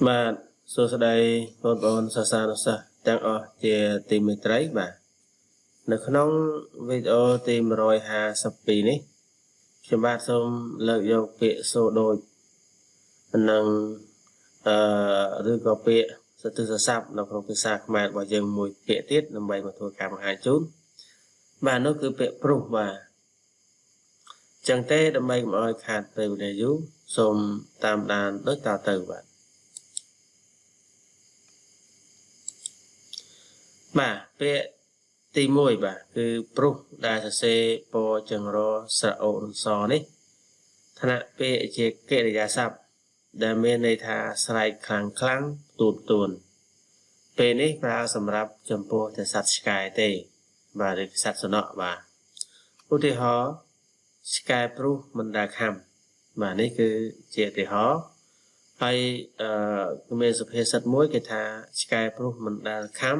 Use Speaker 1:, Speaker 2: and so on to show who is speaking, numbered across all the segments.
Speaker 1: បាទសួស្តីបងប្អូនសិស្សានុសិស្សទាំងអស់ជាទីមេត្រីបាទនៅក្នុងវីដេអូទី152នេះខ្ញុំបាទសូមលើកយកពាក្យសូដូចនិងឬក៏ពាក្យសទិសស័ព្ទនៅក្នុងភាសាខ្មែររបស់យើងមួយពាក្យទៀតដើម្បីមកធ្វើការបង្ហាញជូនបាទនោះគឺពាក្យព្រុសបាទចឹងទេដើម្បីកុំឲ្យខាតពេលវេលាយូរសូមតាមដានដូចតទៅបាទបាទពាក្យទី1បាទគឺព្រុសដែលសរសេរពណ៌ចង្រស្រៈអូនិងសនេះឋានៈពាក្យជាកិរិយាសព្ទដែលមានន័យថាស្រែកខ្លាំងទួនពេលនេះប្រើសម្រាប់ចំពោះតែសត្វឆ្កែទេបាទឬសត្វសំណក់បាទឧទាហរណ៍ឆ្កែព្រុសមិនដែលខាំបាទនេះគឺជាឧទាហរណ៍ហើយមានសុភាសិតមួយគេថាឆ្កែព្រុសមិនដែលខាំ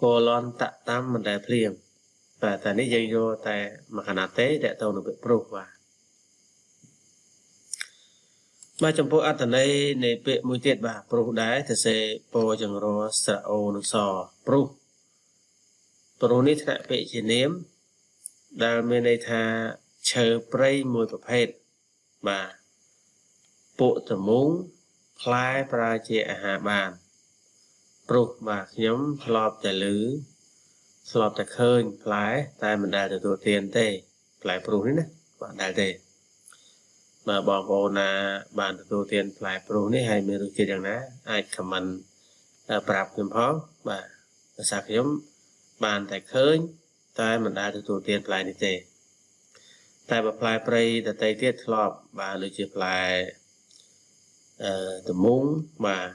Speaker 1: កលន់តតាមមិនដែលភ្លៀងបាទតែនេះយើងយកតែមកខណៈទេតទៅនឹងពាក្យព្រុសបាទចំពោះអត្ថន័យនៃពាក្យមួយទៀតបាទព្រុសដែរសរសេរពណ៌ចង្រស្រៈអូនិងសព្រុសនេះថ្នាក់ពាក្យជានាមដែលមានន័យថាឈើព្រៃមួយប្រភេទបាទពួកតមូងផ្លែប្រើជាអាហារបានព្រុសបាទខ្ញុំធ្លាប់តែឮធ្លាប់តែឃើញផ្លែតែមិនដែលទទួលទានទេផ្លែព្រុសនេះណាបាទដែលទេបាទបងប្អូនណាបានទទួលទានផ្លែព្រុសនេះហើយមានរសជាតិយ៉ាងណាអាចខមមិនប្រាប់ខ្ញុំផងបាទភាសាខ្ញុំបានតែឃើញតែមិនដែលទទួលទានផ្លែនេះទេតែបើផ្លែព្រៃដទៃទៀតធ្លាប់បាទដូចជាផ្លែតមូងបាទ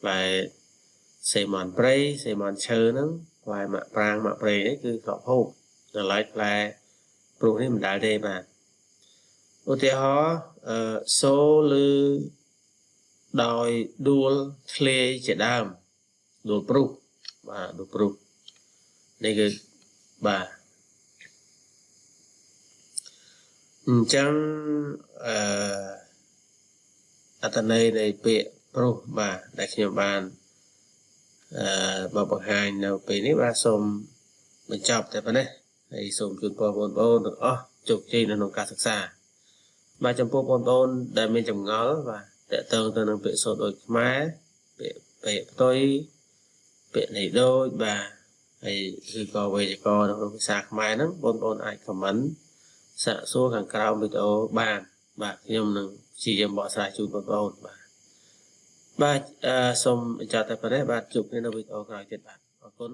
Speaker 1: ផ្លែសេមន់ព្រៃសេមន់ឈើហ្នឹងផ្លែមាក់ប្រាងមាក់ព្រៃនេះគឺធ្លាប់ហូបដល់ឡែកផ្លែព្រុសនេះមិនដែលទេបាទឧទាហរណ៍សូលឺដោយដួលធ្លាយជាដើមដួលព្រុសបាទដួលព្រុសនេះគឺបាទអញ្ចឹងអត្ថន័យនៃពាក្យព្រុសបាទដែលខ្ញុំបានបង្ហាញនៅពេលនេះបាទសូមបញ្ចប់តែប៉ុណ្ណេះហើយសូមជូនពរបងប្អូនទាំងអស់ជោគជ័យនៅក្នុងការសិក្សាបាទចំពោះបងប្អូនដែលមានចម្ងល់បាទតកតងទៅនឹងពាក្យសូត្រដូចខ្មែរពាក្យផ្ទុយពាក្យនេះដូចបាទហើយឬក៏វេយ្យាករណ៍ក្នុងភាសាខ្មែរហ្នឹងបងប្អូនអាចខមមិនសាកសួរខាងក្រោមវីដេអូបានបាទខ្ញុំនឹងព្យាយាមបកស្រាយជូនបងប្អូនបាទសូមបញ្ចប់តែប៉ុណ្ណេះបាទជួបគ្នានៅវីដេអូក្រោយទៀតបាទអរគុណ